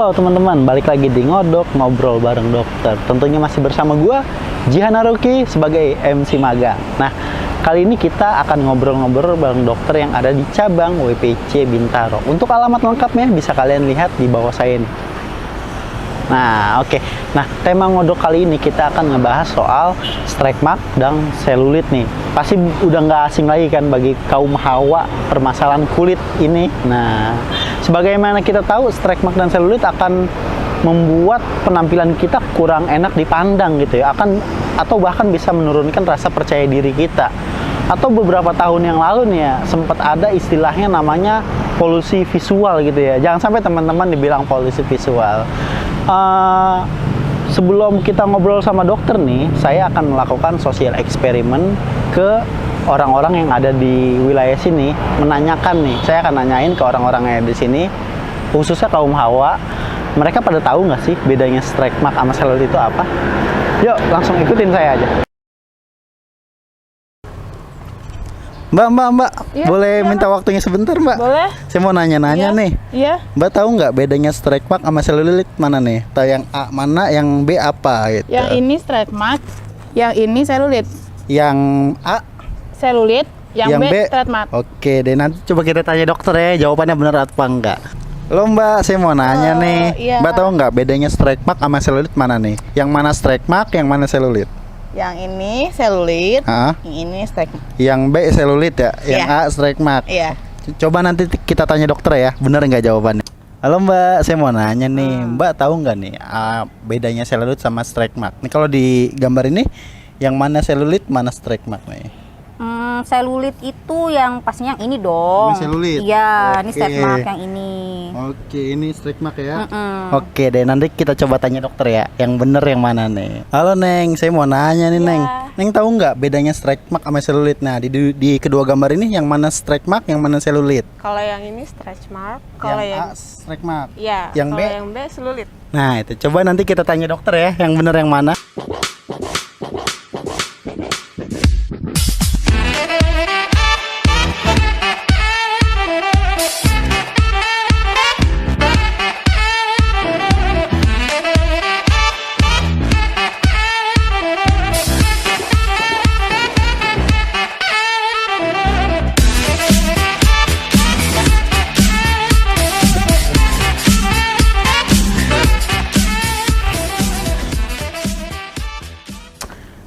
Halo teman-teman, balik lagi di Ngodok Ngobrol bareng dokter. Tentunya masih bersama gua Jihan Haruki sebagai MC magang. Nah, kali ini kita akan ngobrol-ngobrol bareng dokter yang ada di cabang WPC Bintaro. Untuk alamat lengkapnya bisa kalian lihat di bawah saya nih. Nah, oke. Nah, tema Ngodok kali ini kita akan ngebahas soal stretch mark dan selulit nih. Pasti udah nggak asing lagi kan bagi kaum hawa permasalahan kulit ini. Nah, sebagaimana kita tahu, stretch mark dan selulit akan membuat penampilan kita kurang enak dipandang gitu ya. Atau bahkan bisa menurunkan rasa percaya diri kita. Atau beberapa tahun yang lalu nih ya, sempat ada istilahnya namanya polusi visual gitu ya. Jangan sampai teman-teman dibilang polusi visual. Sebelum kita ngobrol sama dokter nih, saya akan melakukan sosial eksperimen ke orang-orang yang ada di wilayah sini, menanyakan nih, saya akan nanyain ke orang-orang yang ada di sini, khususnya kaum hawa, mereka pada tahu nggak sih bedanya stretch mark sama selulit itu apa? Yuk, langsung ikutin saya aja. Mbak, Ya, boleh ya, minta waktunya sebentar, Mbak? Boleh. Saya mau nanya-nanya Ya, nih. Iya. Mbak tahu nggak bedanya stretch mark sama selulit mana nih? Tahu yang A mana, yang B apa gitu? Yang ini stretch mark, yang ini selulit. Yang A, Selulit, yang B stretch mark. Oke deh, nanti coba kita tanya dokter ya, jawabannya benar apa enggak. Lo Mbak, saya mau nanya nih. Iya. Mbak tahu nggak bedanya stretch mark sama selulit mana nih? Yang mana stretch mark, yang mana selulit? Yang ini selulit, Hah? yang ini stretch mark. Yang B selulit ya, yang Iya. A stretch mark. Iya. Coba nanti kita tanya dokter ya, benar nggak jawabannya? Halo Mbak, saya mau nanya nih, Mbak tahu nggak nih bedanya selulit sama stretch mark? Nih kalau di gambar ini, yang mana selulit, mana stretch mark nih? Selulit itu yang pastinya yang ini dong. Ini selulit? Iya, ini Oke. stretch mark yang ini. Oke, ini stretch mark ya. Mm-mm. Oke deh, nanti kita coba tanya dokter ya, yang bener yang mana nih? Halo Neng, saya mau nanya nih Iya. Neng. Neng tahu nggak bedanya stretch mark sama selulit? Nah, di kedua gambar ini yang mana stretch mark, yang mana selulit? Kalau yang ini stretch mark, kalau yang yang A stretch mark. ya, yang kalau B? yang B selulit. Nah, itu coba nanti kita tanya dokter ya, yang bener yang mana?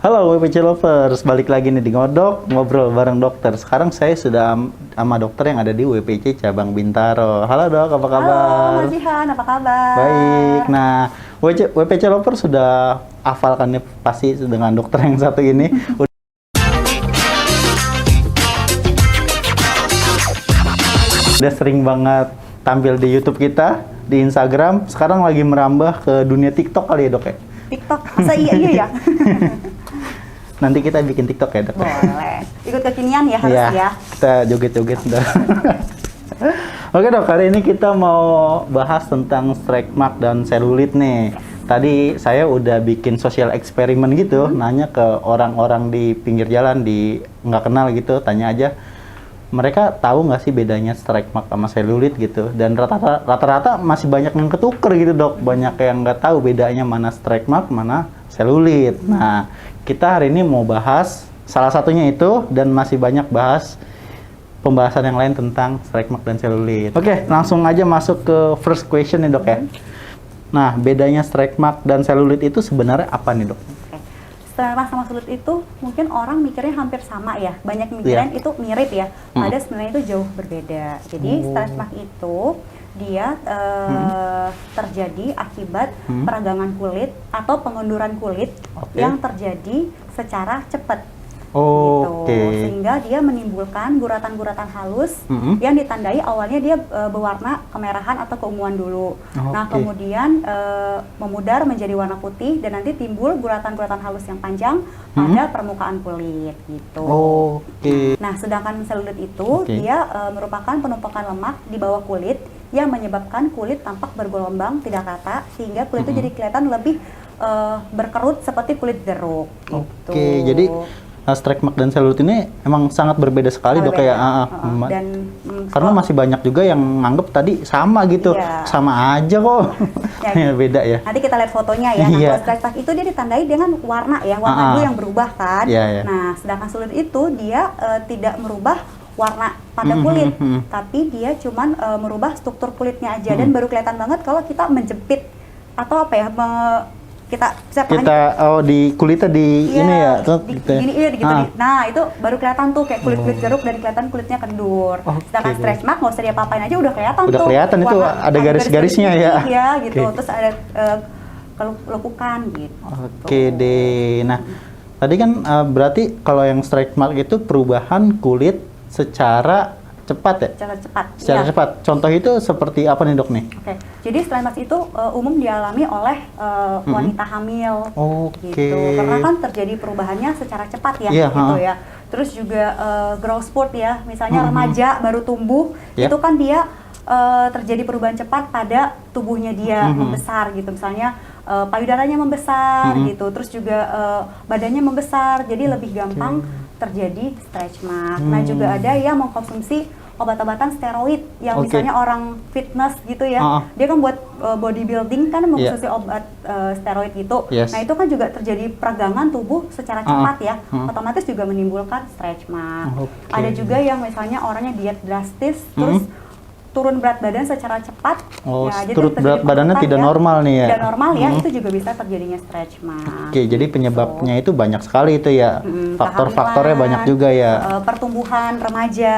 Halo WPC Lovers, balik lagi nih di Ngodok, ngobrol bareng dokter. Sekarang saya sudah sama dokter yang ada di WPC Cabang Bintaro. Halo dok, apa kabar? Halo Mas Jihan, apa kabar? Baik, nah WPC Lovers sudah hafal kan nih pasti dengan dokter yang satu ini. Udah sering banget tampil di YouTube kita, di Instagram, sekarang lagi merambah ke dunia TikTok kali ya dok ya? TikTok, masa iya ya? Nanti kita bikin TikTok ya dok? Boleh. Ikut kekinian ya harus Iya, ya. kita joget-joget dah. Oke dok, kali ini kita mau bahas tentang stretch mark dan selulit nih. Tadi saya udah bikin sosial eksperimen gitu, nanya ke orang-orang di pinggir jalan, nggak kenal gitu, tanya aja. Mereka tahu nggak sih bedanya stretch mark sama selulit gitu? Dan rata-rata masih banyak yang ketuker gitu dok, banyak yang nggak tahu bedanya mana stretch mark, mana selulit. Nah, kita hari ini mau bahas salah satunya itu dan masih banyak bahas pembahasan yang lain tentang stretch mark dan selulit. Oke, langsung aja masuk ke first question nih dok ya. Nah, bedanya stretch mark dan selulit itu sebenarnya apa nih dok? Stretch mark sama selulit itu mungkin orang mikirnya hampir sama ya. Banyak mikirin itu mirip ya. Padahal sebenarnya itu jauh berbeda. Jadi stretch mark itu dia terjadi akibat peradangan kulit atau pengenduran kulit yang terjadi secara cepat. Gitu. Sehingga dia menimbulkan guratan-guratan halus yang ditandai awalnya dia berwarna kemerahan atau keunguan dulu. Nah, kemudian memudar menjadi warna putih dan nanti timbul guratan-guratan halus yang panjang pada permukaan kulit gitu. Nah, sedangkan selulit itu dia merupakan penumpukan lemak di bawah kulit yang menyebabkan kulit tampak bergelombang tidak rata sehingga kulit itu jadi kelihatan lebih berkerut seperti kulit jeruk. Jadi stretch mark dan selulit ini emang sangat berbeda sekali dok ya. Dan Karena masih banyak juga yang nganggep tadi sama gitu. Iya. Sama aja kok. Ya, Beda ya. Nanti kita lihat fotonya ya. Nah, Iya. kalau stretch mark itu dia ditandai dengan warna ya, warna dulu yang berubah kan. Iya, iya. Nah, sedangkan selulit itu dia tidak merubah warna pada kulit, tapi dia cuman merubah struktur kulitnya aja dan baru kelihatan banget kalau kita menjepit atau apa ya, kita Di kulitnya di ini ya, tuh di, gitu ya. gini, iya, gitu. Nah, itu baru kelihatan tuh kayak kulit jeruk dan kelihatan kulitnya kendur. Sedangkan stretch mark nggak usah diapa-apain aja udah kelihatan tuh. Udah kelihatan itu ada garis-garisnya ya. Iya, gitu. Oke. Terus ada kelekukan gitu. Oke deh. Nah, tadi kan berarti kalau yang stretch mark itu perubahan kulit secara cepat ya? Secara cepat. Secara iya. cepat. Contoh itu seperti apa nih dok nih? Oke, jadi stretch mark itu umum dialami oleh wanita hamil, Oke. gitu. Karena kan terjadi perubahannya secara cepat ya, Iya, gitu ya. Terus juga growth spurt ya, misalnya remaja baru tumbuh, Ya. itu kan dia terjadi perubahan cepat pada tubuhnya dia membesar gitu. Misalnya payudaranya membesar gitu, terus juga badannya membesar, jadi lebih gampang terjadi stretch mark. Nah, juga ada yang mengkonsumsi obat-obatan steroid yang misalnya orang fitness gitu ya, dia kan buat bodybuilding kan mengkonsumsi obat steroid gitu. Nah, itu kan juga terjadi peragangan tubuh secara cepat ya, otomatis juga menimbulkan stretch mark. Ada juga yang misalnya orangnya diet drastis, terus turun berat badan secara cepat. Jadi turun berat badannya tidak normal nih ya? Tidak normal ya, itu juga bisa terjadinya stretch mark. Oke, jadi penyebabnya itu banyak sekali itu ya, faktor-faktornya banyak juga ya. Pertumbuhan remaja,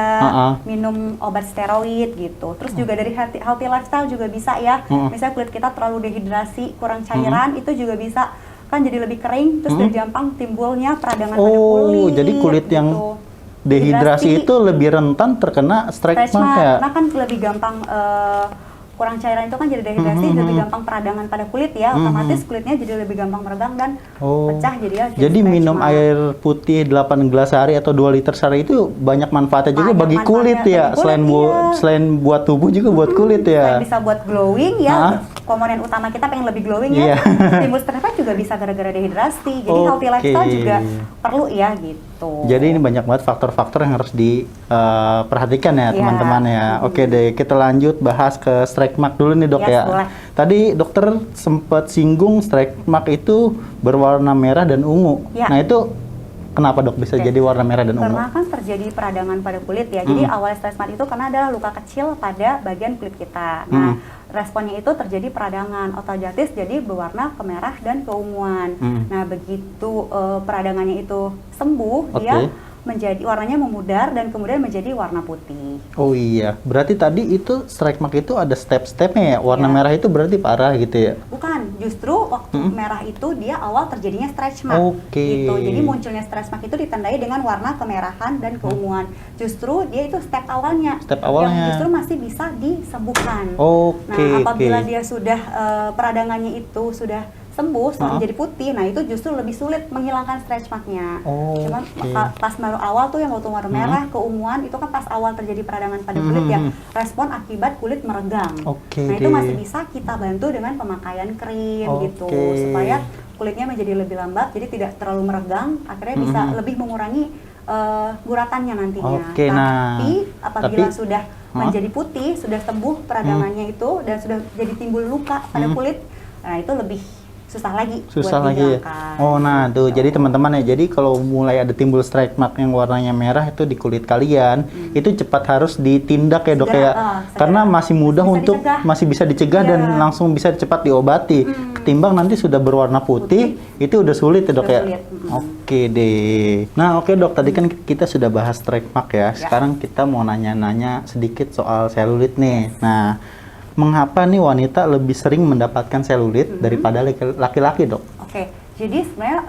minum obat steroid gitu. Terus juga dari healthy lifestyle juga bisa ya. Misalnya kulit kita terlalu dehidrasi, kurang cairan, itu juga bisa kan jadi lebih kering, terus lebih gampang timbulnya peradangan pada kulit. Jadi kulit yang gitu. Dehidrasi itu lebih rentan terkena stretch mark ya? Karena kan lebih gampang kurang cairan itu kan jadi dehidrasi, lebih gampang peradangan pada kulit ya, otomatis kulitnya jadi lebih gampang meregang dan pecah jadi ya. Jadi minum air putih 8 gelas sehari atau 2 liter sehari itu banyak manfaatnya juga bagi kulit ya, selain buat tubuh juga buat kulit ya. Selain bisa buat glowing ya, komponen utama kita pengen lebih glowing ya, timbul stretch mark juga bisa gara-gara dehidrasi, jadi healthy lifestyle juga perlu ya gitu. Jadi ini banyak banget faktor-faktor yang harus diperhatikan ya teman-teman ya. Oke deh, kita lanjut bahas ke stretch mark dulu nih dok ya. Boleh. Tadi dokter sempat singgung stretch mark itu berwarna merah dan ungu. Nah itu kenapa dok bisa jadi warna merah dan ungu? Karena kan terjadi peradangan pada kulit ya. Jadi awal stretch mark itu karena ada luka kecil pada bagian kulit kita. Nah, responnya itu terjadi peradangan, otomatis jadi berwarna kemerah dan keunguan. Nah, begitu peradangannya itu sembuh, dia menjadi warnanya memudar dan kemudian menjadi warna putih. Oh iya, berarti tadi itu stretch mark itu ada step-stepnya ya? Warna merah itu berarti parah gitu ya? Bukan, justru waktu merah itu dia awal terjadinya stretch mark. Gitu. Jadi munculnya stretch mark itu ditandai dengan warna kemerahan dan keunguan. Justru dia itu step awalnya. Yang justru masih bisa disembuhkan. Nah, apabila dia sudah peradangannya itu sudah sembuh, menjadi putih, nah itu justru lebih sulit menghilangkan stretch marknya. Cuman pas baru awal tuh yang waktu warna merah, keunguan, itu kan pas awal terjadi peradangan pada kulit ya, respon akibat kulit meregang. Nah itu masih bisa kita bantu dengan pemakaian krim gitu, supaya kulitnya menjadi lebih lambat, jadi tidak terlalu meregang, akhirnya bisa lebih mengurangi guratannya nantinya. Tapi apabila sudah menjadi putih, sudah sembuh peradangannya itu, dan sudah jadi timbul luka pada kulit, nah itu lebih susah lagi ya. Nah tuh jadi teman-teman ya, jadi kalau mulai ada timbul stretch mark yang warnanya merah itu di kulit kalian, itu cepat harus ditindak ya dok ya, karena masih mudah untuk masih bisa dicegah dan langsung bisa cepat diobati. Ketimbang nanti sudah berwarna putih, itu udah sulit ya dok ya. Oke deh. Nah oke dok, tadi kan kita sudah bahas stretch mark ya. Sekarang kita mau nanya-nanya sedikit soal selulit nih. Nah, mengapa nih wanita lebih sering mendapatkan selulit daripada laki-laki dok? Oke, jadi sebenarnya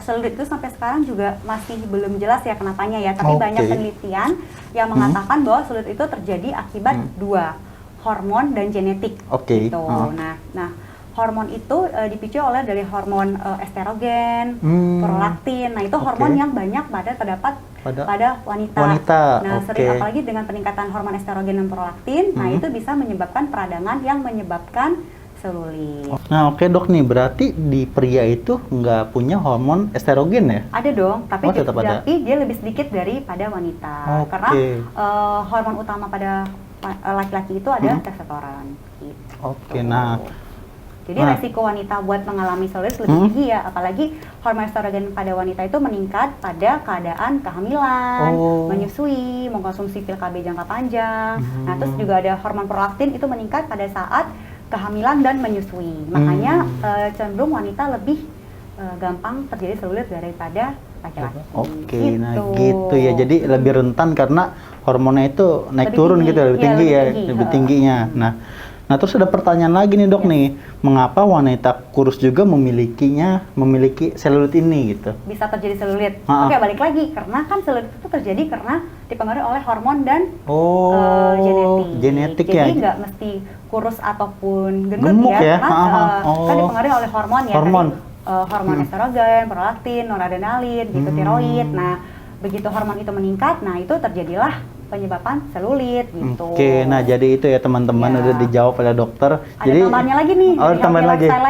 selulit itu sampai sekarang juga masih belum jelas ya kenapanya ya. Tapi banyak penelitian yang mengatakan bahwa selulit itu terjadi akibat dua, hormon dan genetik. Gitu. Nah, hormon itu dipicu oleh dari hormon estrogen, prolaktin. Nah, itu hormon yang banyak terdapat pada wanita. Nah, sering apalagi dengan peningkatan hormon estrogen dan prolaktin, nah itu bisa menyebabkan peradangan yang menyebabkan selulit. Nah, oke dok nih, berarti di pria itu nggak punya hormon estrogen ya? Ada dong, tapi tetap ada. dia lebih sedikit daripada wanita. Oke. Karena hormon utama pada laki-laki itu ada testosteron. Gitu. Oke, nah. Jadi resiko wanita buat mengalami selulit lebih tinggi ya, apalagi hormon estrogen pada wanita itu meningkat pada keadaan kehamilan, menyusui, mengkonsumsi pil KB jangka panjang. Nah, terus juga ada hormon prolaktin itu meningkat pada saat kehamilan dan menyusui. Makanya cenderung wanita lebih gampang terjadi selulit daripada laki-laki. Oke, nah gitu ya. Jadi lebih rentan karena hormonnya itu naik Lebih turun tinggi. gitu, lebih Iya, tinggi lebih ya, tinggi. lebih tingginya. Nah terus ada pertanyaan lagi nih dok nih, mengapa wanita kurus juga memiliki selulit ini gitu? Bisa terjadi selulit. Oke, balik lagi karena kan selulit itu terjadi karena dipengaruhi oleh hormon dan genetik. ya. Jadi nggak mesti kurus ataupun gendut Gemuk ya? karena kan dipengaruhi oleh hormon ya. Hormon. Tadi, hormon estrogen, prolaktin, noradrenalin, gitu, tiroid. Nah, begitu hormon itu meningkat, nah itu terjadilah penyebabkan selulit gitu. Oke, nah jadi itu ya teman-teman udah dijawab oleh dokter. Ada jadi tambahannya lagi nih, dari tambahan lagi. Misalnya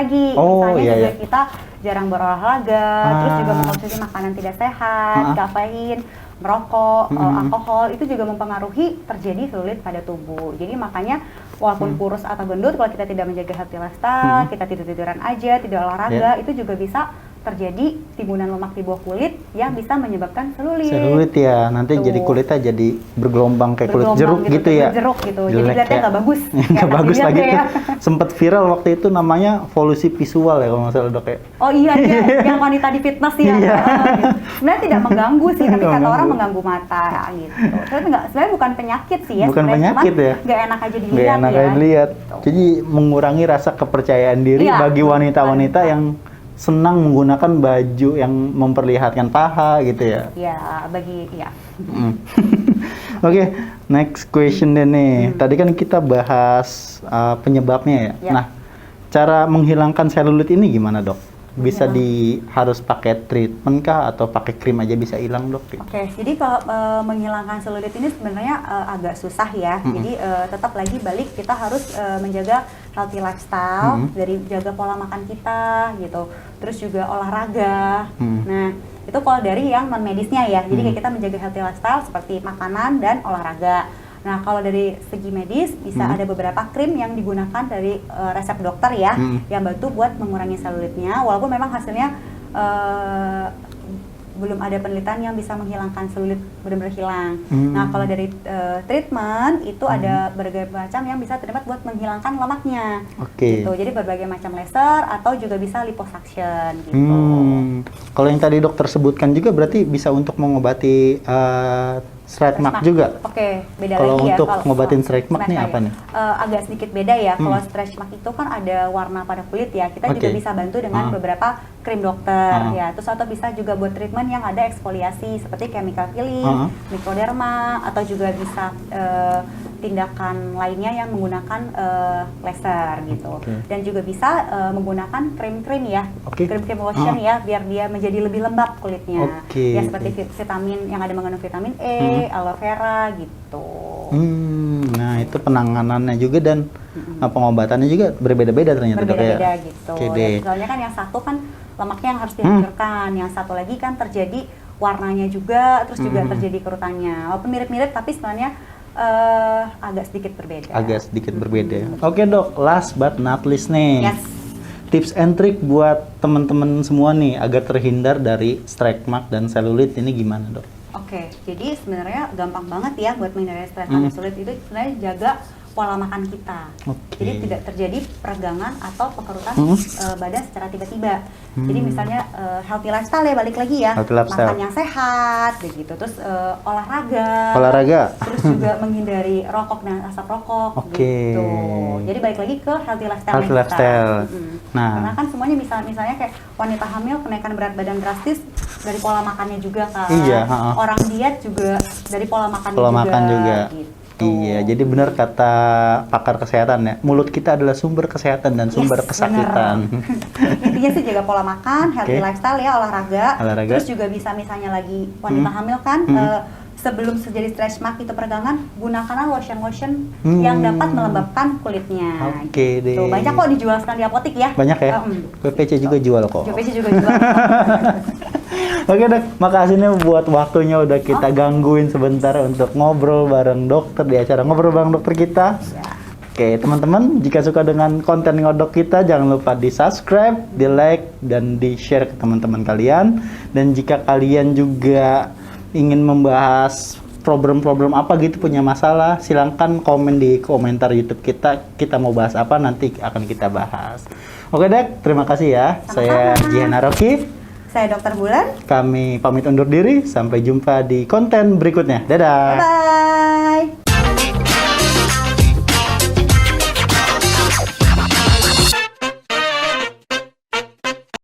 iya, juga iya. kita jarang berolahraga, terus juga mengkonsumsi makanan tidak sehat, kafein, merokok, alkohol, itu juga mempengaruhi terjadi selulit pada tubuh. Jadi makanya walaupun kurus atau gendut, kalau kita tidak menjaga healthy lifestyle, kita tidur-tiduran aja, tidak olahraga, itu juga bisa terjadi timbunan lemak di bawah kulit yang bisa menyebabkan selulit. Selulit ya, nanti jadi kulitnya jadi bergelombang kayak kulit jeruk gitu ya. Jeruk gitu, jadi Jelek kelihatannya ya. nggak bagus. Nggak bagus lagi tuh. Ya. Sempet viral waktu itu namanya polusi visual ya kalau nggak salah dok ya. Oh iya, yang wanita di fitness ya. Iya. Sebenarnya tidak mengganggu sih, tapi Nggak kata orang mengganggu. mengganggu mata gitu. Tapi sebenarnya bukan penyakit sih ya. Bukan sebenarnya, penyakit cuman ya. Nggak enak aja dilihat Nggak enak aja dilihat. Gitu. Jadi mengurangi rasa kepercayaan diri Iya, bagi wanita-wanita wanita. yang senang menggunakan baju yang memperlihatkan paha gitu ya. Ya, Oke, next question deh nih. Tadi kan kita bahas penyebabnya ya. Ya. Nah, cara menghilangkan selulit ini gimana dok? Bisa harus pakai treatment kah atau pakai krim aja bisa hilang dok? Oke, jadi kalau menghilangkan selulit ini sebenarnya agak susah ya. Jadi tetap lagi balik kita harus menjaga healthy lifestyle, dari jaga pola makan kita gitu. Terus juga olahraga. Nah, itu kalau dari yang non medisnya ya. Jadi kayak kita menjaga healthy lifestyle seperti makanan dan olahraga. Nah, kalau dari segi medis bisa ada beberapa krim yang digunakan dari resep dokter ya, yang bantu buat mengurangi selulitnya. Walaupun memang hasilnya belum ada penelitian yang bisa menghilangkan selulit benar-benar hilang. Nah, kalau dari treatment itu ada berbagai macam yang bisa terdapat buat menghilangkan lemaknya. Gitu. Jadi berbagai macam laser atau juga bisa liposuction gitu. Kalau yang tadi dokter sebutkan juga berarti bisa untuk mengobati stretch mark juga. Oke, beda kalau lagi ya. Untuk ngobatin stretch mark nih apa nih? Agak sedikit beda ya. Kalau stretch mark itu kan ada warna pada kulit ya. Kita juga bisa bantu dengan beberapa krim dokter ya. Terus atau bisa juga buat treatment yang ada eksfoliasi seperti chemical peeling, microderma, atau juga bisa tindakan lainnya yang menggunakan laser gitu. Dan juga bisa menggunakan krim-krim ya, krim-krim lotion ya, biar dia menjadi lebih lembab kulitnya. Ya seperti vitamin yang ada mengandung vitamin E, aloe vera gitu. Nah itu penanganannya juga dan pengobatannya juga berbeda-beda ternyata. Berbeda-beda gitu. Ya, soalnya kan yang satu kan lemaknya yang harus dihancurkan, yang satu lagi kan terjadi warnanya juga, terus juga terjadi kerutannya. Walaupun mirip-mirip tapi sebenarnya agak sedikit berbeda. Agak sedikit berbeda. Oke dok, last but not least nih. Yes. Tips and trick buat teman-teman semua nih agar terhindar dari stretch mark dan selulit ini gimana dok? Oke, jadi sebenarnya gampang banget ya buat menghindari stretch mark dan selulit itu sebenarnya jaga pola makan kita. Jadi tidak terjadi peregangan atau pekerutan badan secara tiba-tiba. Jadi misalnya healthy lifestyle ya, balik lagi ya, makan yang sehat, begitu. Terus olahraga. Terus juga menghindari rokok dan asap rokok, gitu. Jadi balik lagi ke healthy lifestyle. Nah, karena kan semuanya misalnya kayak wanita hamil kenaikan berat badan drastis dari pola makannya juga kan. Iya. Orang diet juga dari pola makannya juga. Gitu. Iya, jadi benar kata pakar kesehatan ya, mulut kita adalah sumber kesehatan dan sumber kesakitan. Intinya sih jaga pola makan, healthy lifestyle ya, olahraga. Terus juga bisa misalnya lagi wanita hamil kan, sebelum terjadi stretch mark itu peregangan, gunakanlah lotion yang dapat melembabkan kulitnya. Oke deh. Tuh, banyak kok dijual sekarang di apotik ya. Banyak ya? PPC juga jual kok. PPC juga jual. Oke dok, makasih nih buat waktunya udah kita gangguin sebentar untuk ngobrol bareng dokter di acara ngobrol bareng dokter kita. Ya. Oke teman-teman, jika suka dengan konten ngodok kita jangan lupa di subscribe, di like, dan di share ke teman-teman kalian. Dan jika kalian juga ingin membahas problem-problem apa gitu, punya masalah, silahkan komen di komentar YouTube kita mau bahas apa, nanti akan kita bahas. Oke dek, terima kasih ya. Sama-sama. Saya Jihan Aroki. Saya Dokter Bulan. Kami pamit undur diri, sampai jumpa di konten berikutnya. Dadah. Bye.